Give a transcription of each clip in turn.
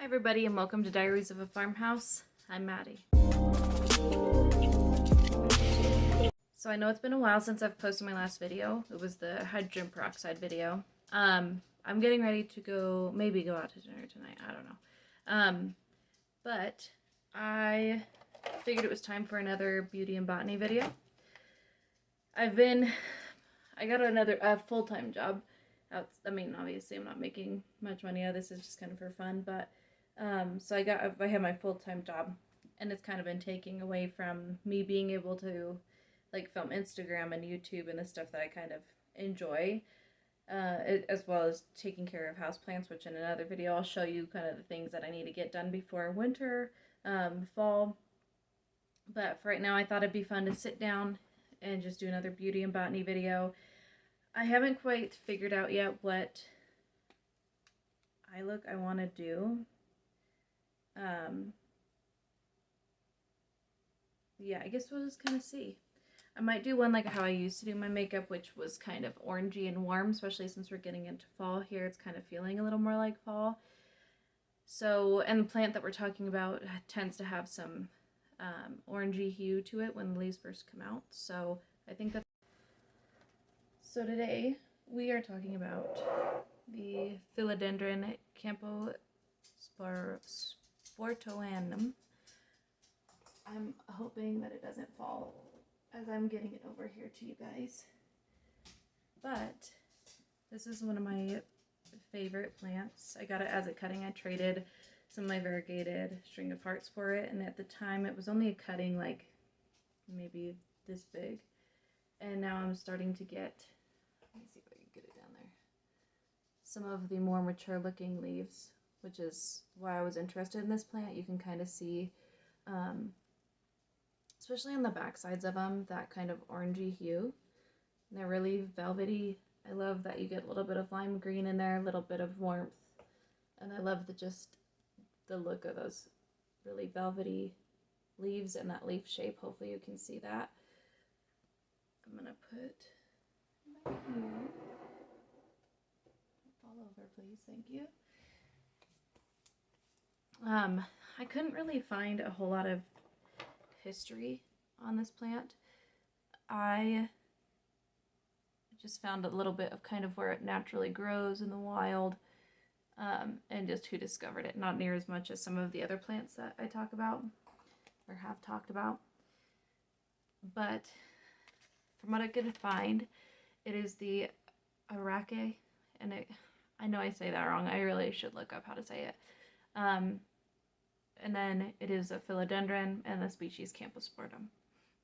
everybody, and welcome to Diaries of a Farmhouse. I'm Maddie. So I know it's been a while since I've posted my last video. It was the hydrogen peroxide video. I'm getting ready to maybe go out to dinner tonight. I don't know. But I figured it was time for another beauty and botany video. I got a full-time job. I mean, obviously I'm not making much money out of this. It's just kind of for fun, but so I have my full-time job, and it's kind of been taking away from me being able to like film Instagram and YouTube and the stuff that I kind of enjoy, as well as taking care of houseplants, which in another video I'll show you kind of the things that I need to get done before winter, fall. But for right now, I thought it'd be fun to sit down and just do another beauty and botany video. I haven't quite figured out yet what eye look I want to do. Yeah, I guess we'll just kind of see. I might do one like how I used to do my makeup, which was kind of orangey and warm, especially since we're getting into fall here. It's kind of feeling a little more like fall. So, and the plant that we're talking about tends to have some orangey hue to it when the leaves first come out. So I think that's... So today we are talking about the Philodendron Camposportoanum. I'm hoping that it doesn't fall as I'm getting it over here to you guys. But this is one of my favorite plants. I got it as a cutting. I traded some of my variegated string of hearts for it, and at the time it was only a cutting like maybe this big. And now I'm starting to get, let me see if I can get it down there, some of the more mature looking leaves, which is why I was interested in this plant. You can kind of see, especially on the back sides of them, that kind of orangey hue. And they're really velvety. I love that you get a little bit of lime green in there, a little bit of warmth. And I love the look of those really velvety leaves and that leaf shape. Hopefully you can see that. I'm gonna put my here. Fall over, please. Thank you. I couldn't really find a whole lot of history on this plant. I just found a little bit of kind of where it naturally grows in the wild, and just who discovered it. Not near as much as some of the other plants that I talk about or have talked about. But from what I could find, it is the Arache, and I know I say that wrong. I really should look up how to say it. And then it is a philodendron, and the species Camposportum.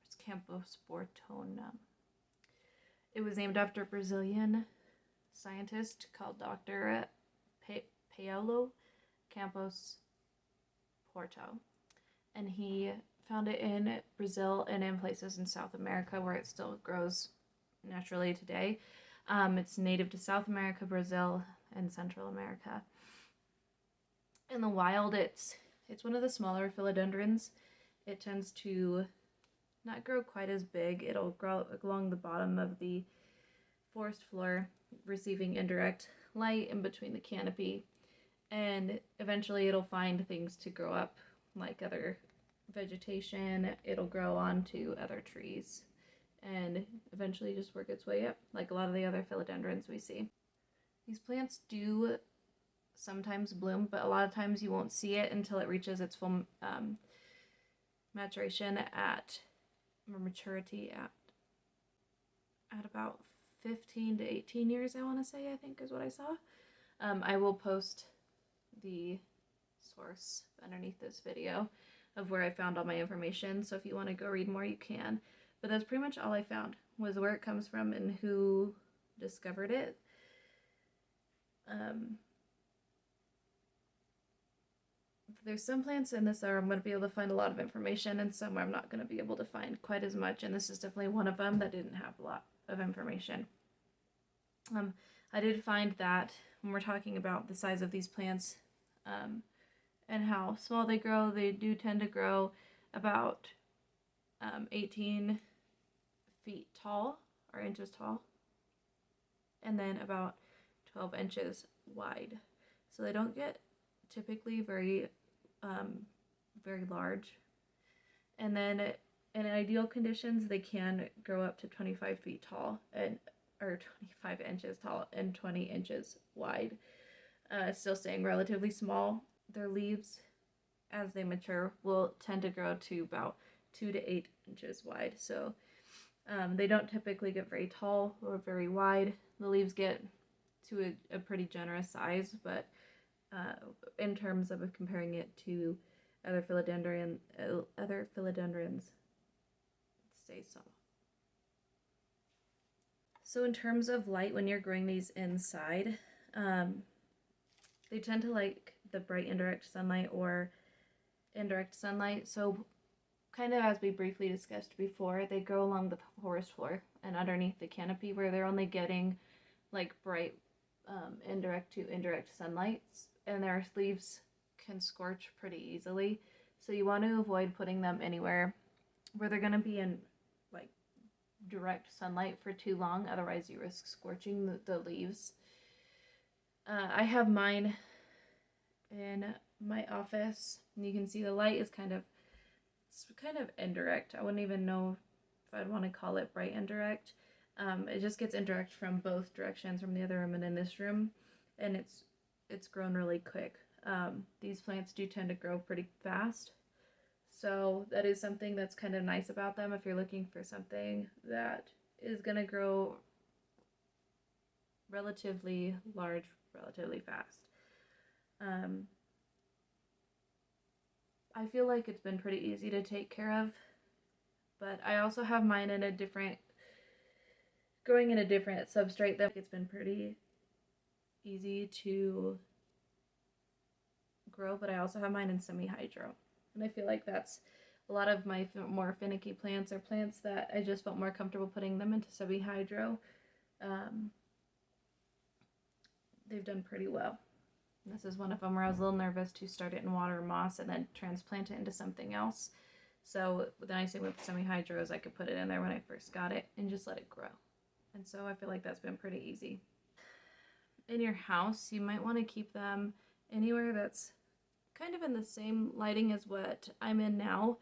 It's Camposportoanum. It was named after a Brazilian scientist called Dr. Paolo Camposporto, and he found it in Brazil and in places in South America where it still grows naturally today. It's native to South America, Brazil, and Central America. In the wild, it's one of the smaller philodendrons. It tends to not grow quite as big. It'll grow along the bottom of the forest floor, receiving indirect light in between the canopy, and eventually it'll find things to grow up like other vegetation. It'll grow onto other trees and eventually just work its way up like a lot of the other philodendrons we see. These plants do sometimes bloom, but a lot of times you won't see it until it reaches its full maturation or maturity at about 15 to 18 years, I want to say, I think is what I saw. I will post the source underneath this video of where I found all my information, so if you want to go read more, you can. But that's pretty much all I found, was where it comes from and who discovered it. There's some plants in this where I'm going to be able to find a lot of information, and some where I'm not going to be able to find quite as much, and this is definitely one of them that didn't have a lot of information. I did find that when we're talking about the size of these plants, and how small they grow, they do tend to grow about 18 feet tall, or inches tall, and then about 12 inches wide. So they don't get typically very, very large. And then in ideal conditions, they can grow up to 25 feet tall and or 25 inches tall and 20 inches wide. Still staying relatively small. Their leaves, as they mature, will tend to grow to about 2 to 8 inches wide. So they don't typically get very tall or very wide. The leaves get to a pretty generous size, but in terms of comparing it to other philodendrons, stay small. So in terms of light, when you're growing these inside, they tend to like the bright indirect sunlight or indirect sunlight. So kind of as we briefly discussed before, they grow along the forest floor and underneath the canopy where they're only getting like bright indirect to indirect sunlight, and their leaves can scorch pretty easily. So you want to avoid putting them anywhere where they're going to be in like direct sunlight for too long, otherwise you risk scorching the leaves. I have mine in my office, and you can see the light is kind of indirect. I wouldn't even know if I'd want to call it bright indirect. It just gets indirect from both directions, from the other room and in this room, and it's grown really quick. These plants do tend to grow pretty fast, so that is something that's kind of nice about them if you're looking for something that is going to grow relatively large, relatively fast. I feel like it's been pretty easy to take care of, but I also have mine in growing in a different substrate that it's been pretty easy to grow, but I also have mine in semi-hydro. And I feel like that's a lot of my more finicky plants are plants that I just felt more comfortable putting them into semi-hydro. They've done pretty well. And this is one of them where I was a little nervous to start it in water and moss and then transplant it into something else. So the nice thing with semi-hydro is I could put it in there when I first got it and just let it grow. And so I feel like that's been pretty easy. In your house, you might want to keep them anywhere that's kind of in the same lighting as what I'm in now.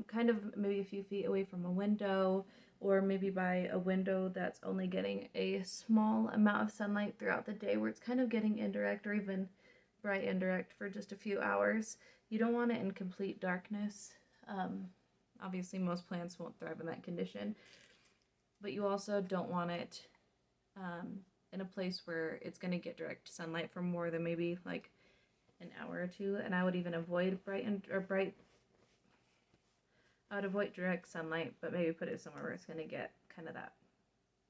Kind of maybe a few feet away from a window, or maybe by a window that's only getting a small amount of sunlight throughout the day, where it's kind of getting indirect or even bright indirect for just a few hours. You don't want it in complete darkness. Obviously most plants won't thrive in that condition, but you also don't want it in a place where it's going to get direct sunlight for more than maybe like an hour or two. And I would even avoid I would avoid direct sunlight, but maybe put it somewhere where it's going to get kind of that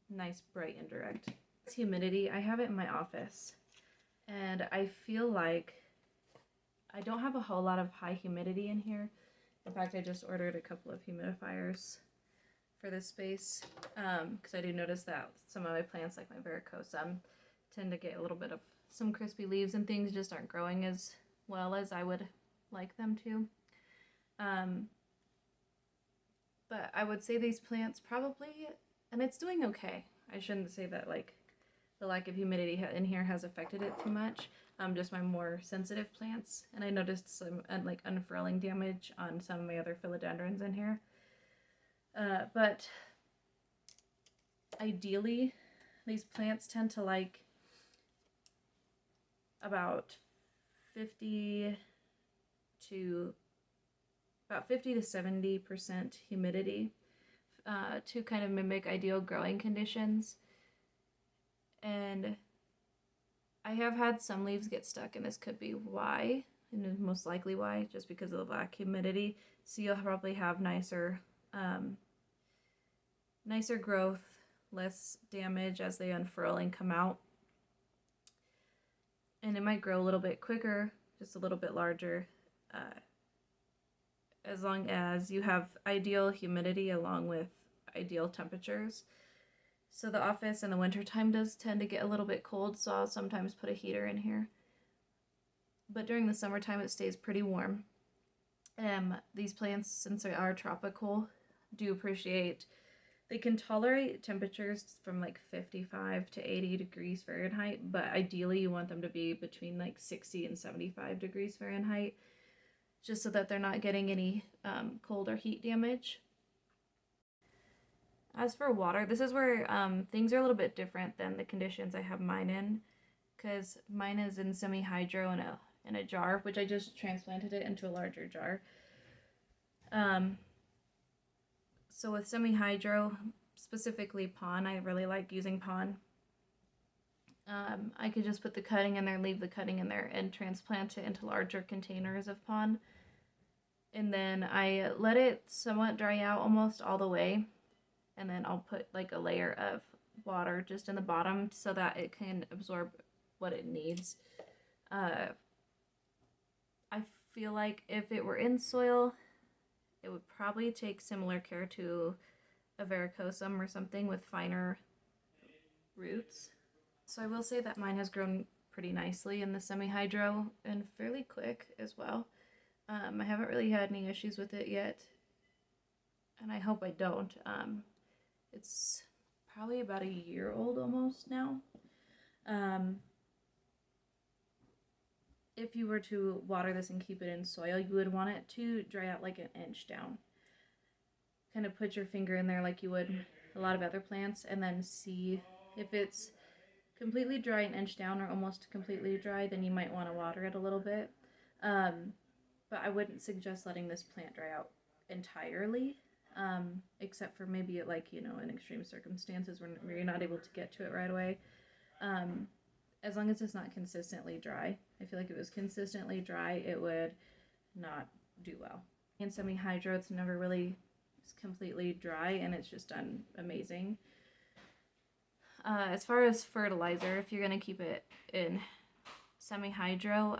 nice bright indirect. It's humidity. I have it in my office, and I feel like I don't have a whole lot of high humidity in here. In fact, I just ordered a couple of humidifiers for this space because I do notice that some of my plants, like my varicosum, tend to get a little bit of some crispy leaves, and things just aren't growing as well as I would like them to. But I would say these plants probably, and it's doing okay. I shouldn't say that like the lack of humidity in here has affected it too much. Just my more sensitive plants, and I noticed some like unfurling damage on some of my other philodendrons in here. But ideally, these plants tend to like about 50 to 70% humidity to kind of mimic ideal growing conditions. And I have had some leaves get stuck, and this could be why, and most likely why, just because of the black humidity. So you'll probably have nicer growth, less damage as they unfurl and come out. And it might grow a little bit quicker, just a little bit larger, as long as you have ideal humidity along with ideal temperatures. So the office in the wintertime does tend to get a little bit cold, so I'll sometimes put a heater in here. But during the summertime, it stays pretty warm. These plants, since they are tropical, do appreciate They can tolerate temperatures from like 55 to 80 degrees Fahrenheit, but ideally you want them to be between like 60 and 75 degrees Fahrenheit, just so that they're not getting any cold or heat damage. As for water, this is where things are a little bit different than the conditions I have mine in, because mine is in semi-hydro in a jar, which I just transplanted it into a larger jar. So with semi-hydro, specifically pond, I really like using pond. I could just put the cutting in there, leave the cutting in there, and transplant it into larger containers of pond. And then I let it somewhat dry out almost all the way. And then I'll put like a layer of water just in the bottom so that it can absorb what it needs. I feel like if it were in soil, it would probably take similar care to a varicosum or something with finer roots. So I will say that mine has grown pretty nicely in the semi-hydro and fairly quick as well. I haven't really had any issues with it yet, and I hope I don't. It's probably about a year old almost now. If you were to water this and keep it in soil, you would want it to dry out like an inch down. Kind of put your finger in there like you would a lot of other plants, and then see if it's completely dry, an inch down, or almost completely dry, then you might want to water it a little bit. But I wouldn't suggest letting this plant dry out entirely, except for maybe like, you know, in extreme circumstances where you're not able to get to it right away. As long as it's not consistently dry. I feel like if it was consistently dry, it would not do well. In semi-hydro, it's never really completely dry, and it's just done amazing. As far as fertilizer, if you're going to keep it in semi-hydro,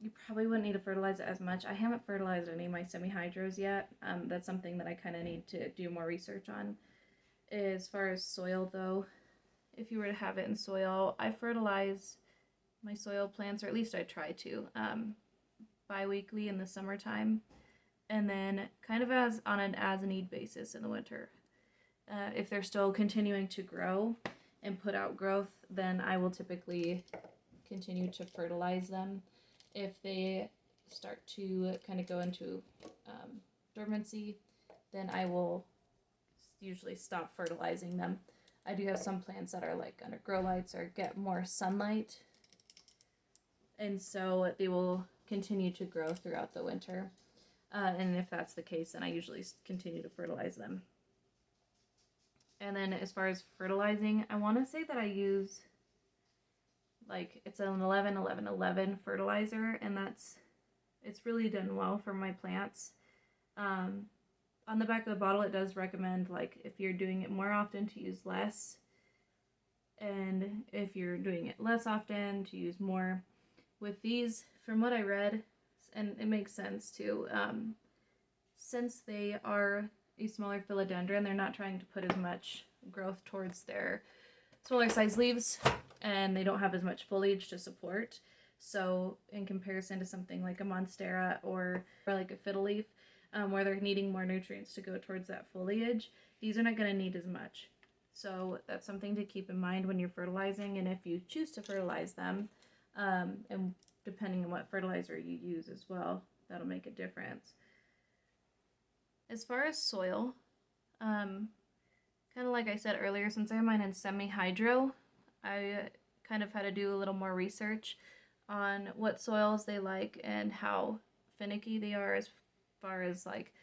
you probably wouldn't need to fertilize it as much. I haven't fertilized any of my semi-hydros yet. That's something that I kind of need to do more research on. As far as soil, though, if you were to have it in soil, I fertilize my soil plants, or at least I try to, bi-weekly in the summertime, and then kind of on an as-need basis in the winter. If they're still continuing to grow and put out growth, then I will typically continue to fertilize them. If they start to kind of go into dormancy, then I will usually stop fertilizing them. I do have some plants that are like under grow lights or get more sunlight, and so they will continue to grow throughout the winter. And if that's the case, then I usually continue to fertilize them. And then as far as fertilizing, I want to say that I use, like, it's an 11-11-11 fertilizer, and it's really done well for my plants. On the back of the bottle, it does recommend, like, if you're doing it more often, to use less, and if you're doing it less often, to use more. With these, from what I read, and it makes sense too, since they are a smaller philodendron, they're not trying to put as much growth towards their smaller size leaves, and they don't have as much foliage to support. So in comparison to something like a monstera or like a fiddle leaf, where they're needing more nutrients to go towards that foliage, these are not going to need as much. So that's something to keep in mind when you're fertilizing, and if you choose to fertilize them, and depending on what fertilizer you use as well, that'll make a difference. As far as soil, kind of like I said earlier, since I have mine in semi-hydro, I kind of had to do a little more research on what soils they like and how finicky they are as far as like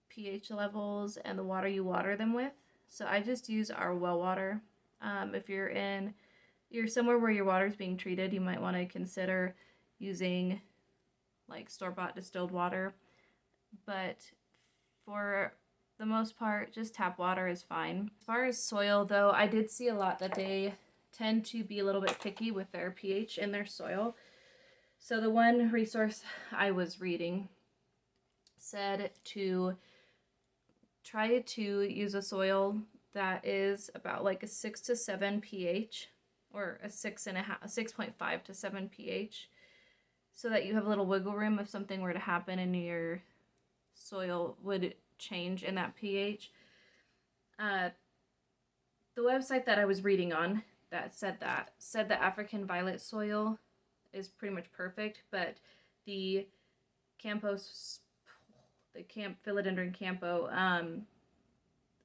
pH levels and the water you water them with. So I just use our well water. If you're somewhere where your water is being treated, you might want to consider using like store-bought distilled water. But for the most part, just tap water is fine. As far as soil, though, I did see a lot that they tend to be a little bit picky with their pH in their soil. So the one resource I was reading said to try to use a soil that is about like a 6 to 7 pH, or a 6.5 to 7 pH, so that you have a little wiggle room if something were to happen in your soil would change in that pH. The website that I was reading on that said that African violet soil is pretty much perfect, but the Philodendron Campo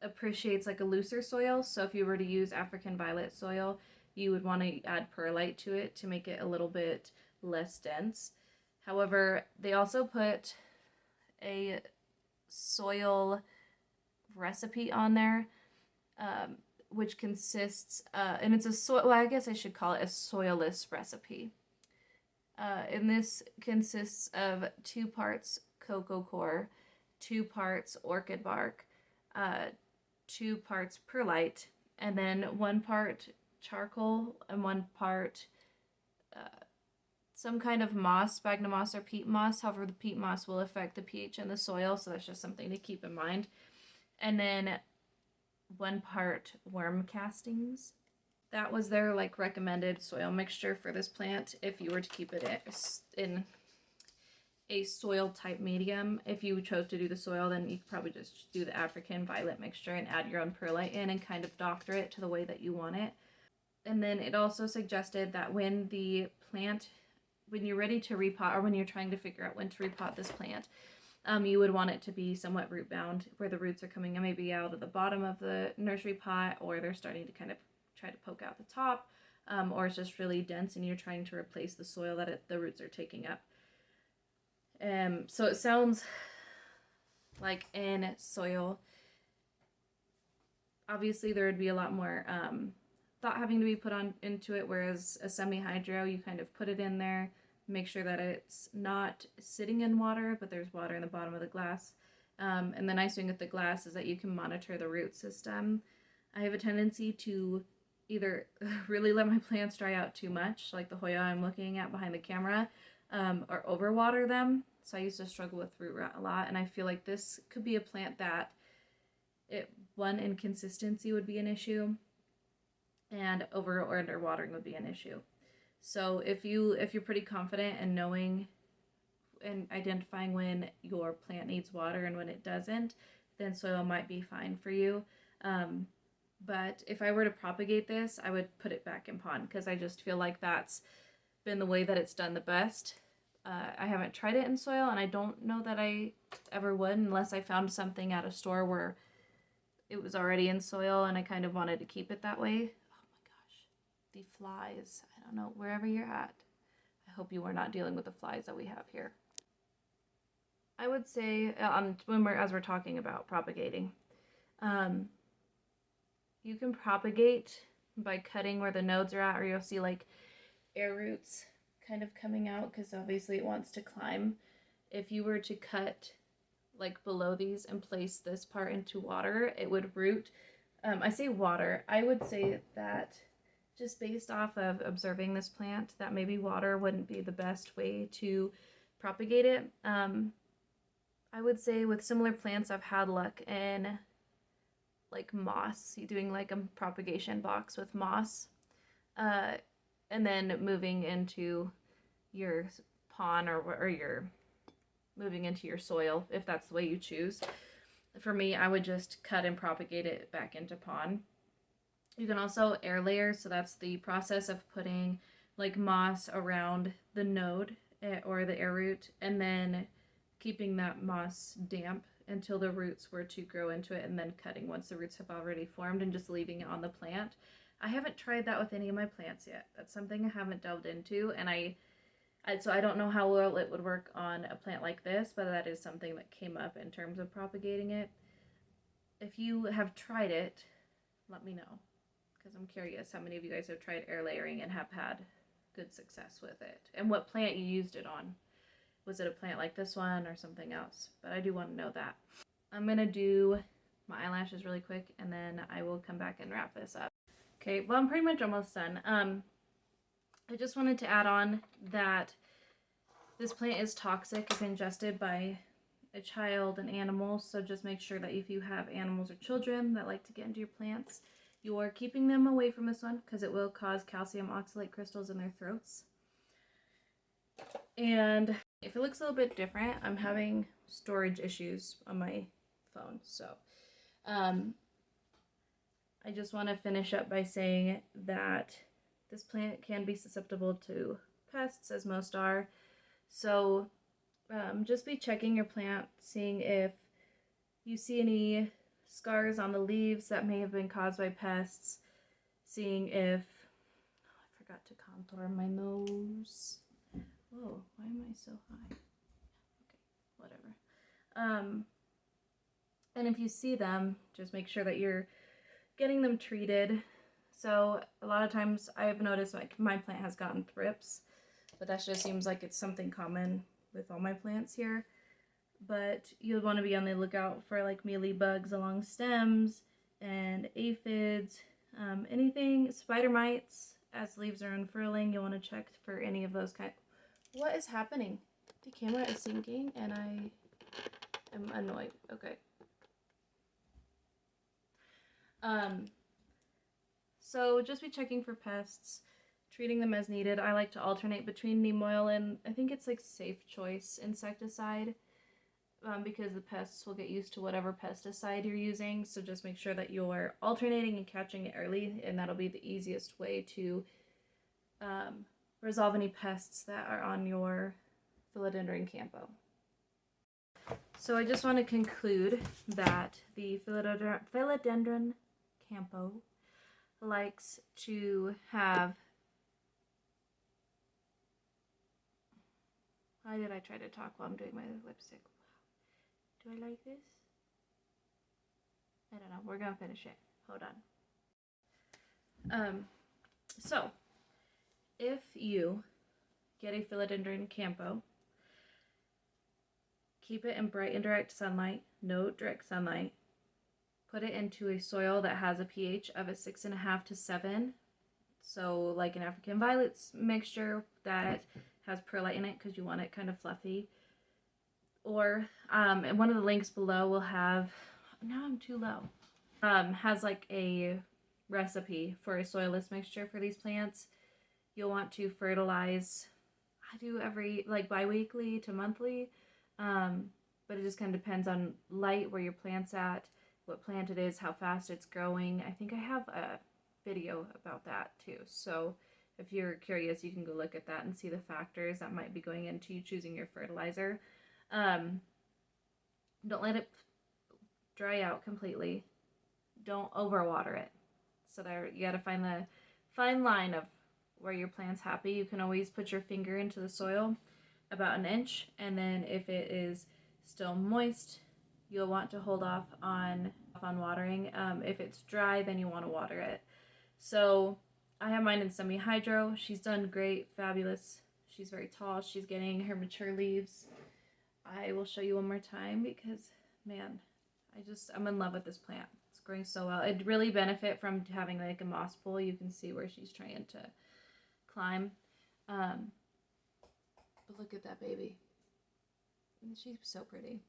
appreciates like a looser soil. So if you were to use African violet soil, you would want to add perlite to it to make it a little bit less dense. However, they also put a soil recipe on there, which consists, and it's a soil, well, I guess I should call it a soilless recipe. And this consists of 2 parts cocoa coir, 2 parts orchid bark, 2 parts perlite, and then 1 part charcoal and 1 part some kind of moss, sphagnum moss or peat moss. However, the peat moss will affect the pH in the soil, so that's just something to keep in mind. And then 1 part worm castings. That was their like recommended soil mixture for this plant if you were to keep it in a soil type medium. If you chose to do the soil, then you could probably just do the African violet mixture and add your own perlite in and kind of doctor it to the way that you want it. And then it also suggested that when you're ready to repot, or when you're trying to figure out when to repot this plant, you would want it to be somewhat root bound, where the roots are coming in maybe out of the bottom of the nursery pot, or they're starting to kind of try to poke out the top, or it's just really dense and you're trying to replace the soil that the roots are taking up. So it sounds like in soil, obviously there would be a lot more thought having to be put into it, whereas a semi-hydro, you kind of put it in there, make sure that it's not sitting in water, but there's water in the bottom of the glass. And the nice thing with the glass is that you can monitor the root system. I have a tendency to either really let my plants dry out too much, like the Hoya I'm looking at behind the camera, or overwater them. So I used to struggle with root rot a lot, and I feel like this could be a plant that inconsistency would be an issue, and over or under watering would be an issue. So if you're pretty confident in knowing and identifying when your plant needs water and when it doesn't, then soil might be fine for you. But if I were to propagate this, I would put it back in pond, because I just feel like that's been the way that it's done the best. I haven't tried it in soil, and I don't know that I ever would unless I found something at a store where it was already in soil and I kind of wanted to keep it that way. Oh my gosh, the flies. I don't know, wherever you're at, I hope you are not dealing with the flies that we have here. I would say, as we're talking about propagating, you can propagate by cutting where the nodes are at, or you'll see like air roots kind of coming out, because obviously it wants to climb. If you were to cut like below these and place this part into water, it would root. I say water, I would say that just based off of observing this plant, that maybe water wouldn't be the best way to propagate it. I would say with similar plants, I've had luck in like moss, doing like a propagation box with moss, and then moving into your pond, or you're moving into your soil if that's the way you choose. For me, I would just cut and propagate it back into pond. You can also air layer, so that's the process of putting like moss around the node or the air root, and then keeping that moss damp until the roots were to grow into it, and then cutting once the roots have already formed and just leaving it on the plant. I haven't tried that with any of my plants yet. That's something I haven't delved into, and so I don't know how well it would work on a plant like this, but that is something that came up in terms of propagating it. If you have tried it, let me know, because I'm curious how many of you guys have tried air layering and have had good success with it, and what plant you used it on. Was it a plant like this one or something else? But I do want to know that. I'm going to do my eyelashes really quick, and then I will come back and wrap this up. Okay, well, I'm pretty much almost done. I just wanted to add on that this plant is toxic if ingested by a child and animals, so just make sure that if you have animals or children that like to get into your plants, you're keeping them away from this one, because it will cause calcium oxalate crystals in their throats. And If it looks a little bit different, I'm having storage issues on my phone, so I just want to finish up by saying that this plant can be susceptible to pests, as most are. So just be checking your plant, seeing if you see any scars on the leaves that may have been caused by pests, seeing if, oh, I forgot to contour my nose. Whoa, why am I so high? Okay, whatever. And if you see them, just make sure that you're getting them treated. So a lot of times I've noticed like my plant has gotten thrips, but that just seems like it's something common with all my plants here. But you'll want to be on the lookout for like mealy bugs along stems and aphids, anything, spider mites as leaves are unfurling. You'll want to check for any of those kind. What is happening? The camera is sinking and I am annoyed. Okay. So just be checking for pests, treating them as needed. I like to alternate between neem oil and I think it's like Safe Choice insecticide, because the pests will get used to whatever pesticide you're using. So just make sure that you're alternating and catching it early, and that'll be the easiest way to resolve any pests that are on your Philodendron Campo. So I just want to conclude that the Philodendron Campo likes to have... Why did I try to talk while I'm doing my lipstick? Do I like this? I don't know. We're gonna finish it. Hold on. So if you get a Philodendron Campo, keep it in bright indirect sunlight, no direct sunlight. Put it into a soil that has a pH of a 6.5 to 7. So like an African violets mixture that has perlite in it because you want it kind of fluffy. Or and one of the links below will have, now I'm too low, has like a recipe for a soilless mixture for these plants. You'll want to fertilize, I do every like bi-weekly to monthly, but it just kind of depends on light, where your plant's at, what plant it is, how fast it's growing. I think I have a video about that too, so if you're curious you can go look at that and see the factors that might be going into you choosing your fertilizer. Don't let it dry out completely. Don't overwater it. So there, you got to find the fine line of where your plant's happy. You can always put your finger into the soil about an inch, and then if it is still moist, you'll want to hold off on watering. If it's dry, then you want to water it. So I have mine in semi-hydro. She's done great, fabulous. She's very tall. She's getting her mature leaves. I will show you one more time because, man, I'm in love with this plant. It's growing so well. It'd really benefit from having like a moss pool. You can see where she's trying to climb. But look at that baby. She's so pretty.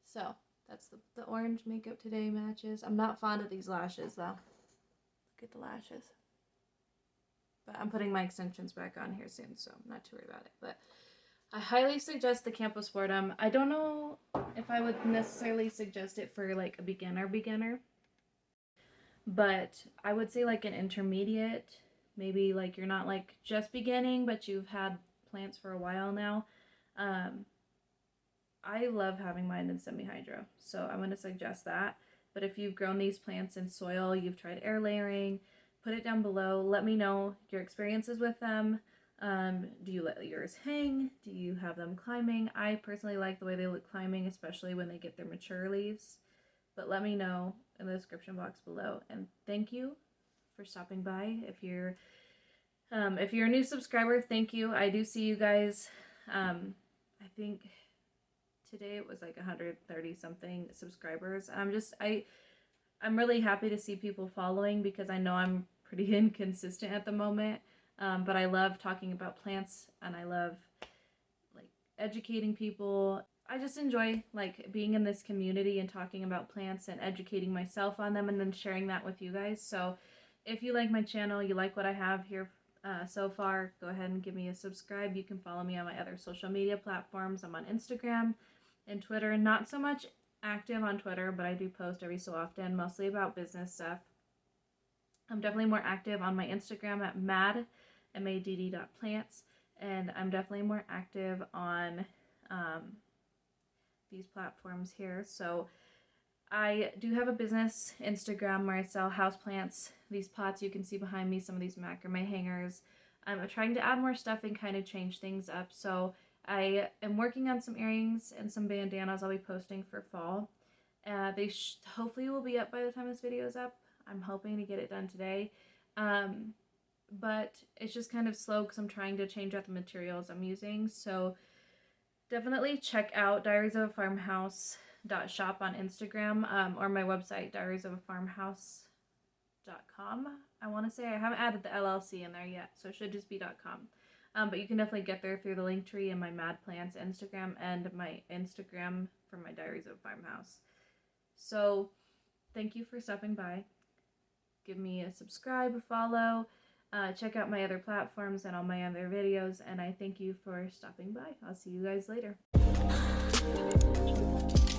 So that's the orange makeup today matches. I'm not fond of these lashes though. Look at the lashes. But I'm putting my extensions back on here soon, so I'm not too worried about it. But I highly suggest the Camposportoanum. I don't know if I would necessarily suggest it for like a beginner, but I would say like an intermediate, maybe like you're not like just beginning, but you've had plants for a while now. I love having mine in semi-hydro, so I'm going to suggest that. But if you've grown these plants in soil, you've tried air layering, put it down below. Let me know your experiences with them. Do you let yours hang? Do you have them climbing? I personally like the way they look climbing, especially when they get their mature leaves. But let me know in the description box below. And thank you for stopping by. If you're a new subscriber, thank you. I do see you guys. I think today it was like 130 something subscribers. I'm really happy to see people following because I know I'm pretty inconsistent at the moment. But I love talking about plants and I love like educating people. I just enjoy like being in this community and talking about plants and educating myself on them and then sharing that with you guys. So if you like my channel, you like what I have here so far, go ahead and give me a subscribe. You can follow me on my other social media platforms. I'm on Instagram and Twitter. Not so much active on Twitter, but I do post every so often, mostly about business stuff. I'm definitely more active on my Instagram at madd.plants, and I'm definitely more active on these platforms here. So I do have a business Instagram where I sell houseplants. These pots you can see behind me, some of these macrame hangers. I'm trying to add more stuff and kind of change things up. So I am working on some earrings and some bandanas I'll be posting for fall. They hopefully will be up by the time this video is up. I'm hoping to get it done today. But it's just kind of slow because I'm trying to change out the materials I'm using. So definitely check out Diaries of a Farmhouse .shop on Instagram, or my website, diariesofafarmhouse.com. I want to say I haven't added the LLC in there yet, so it should just be .com. But you can definitely get there through the link tree in my Mad Plants Instagram and my Instagram for my Diaries of a Farmhouse. So thank you for stopping by. Give me a subscribe, follow, check out my other platforms and all my other videos, and I thank you for stopping by. I'll see you guys later.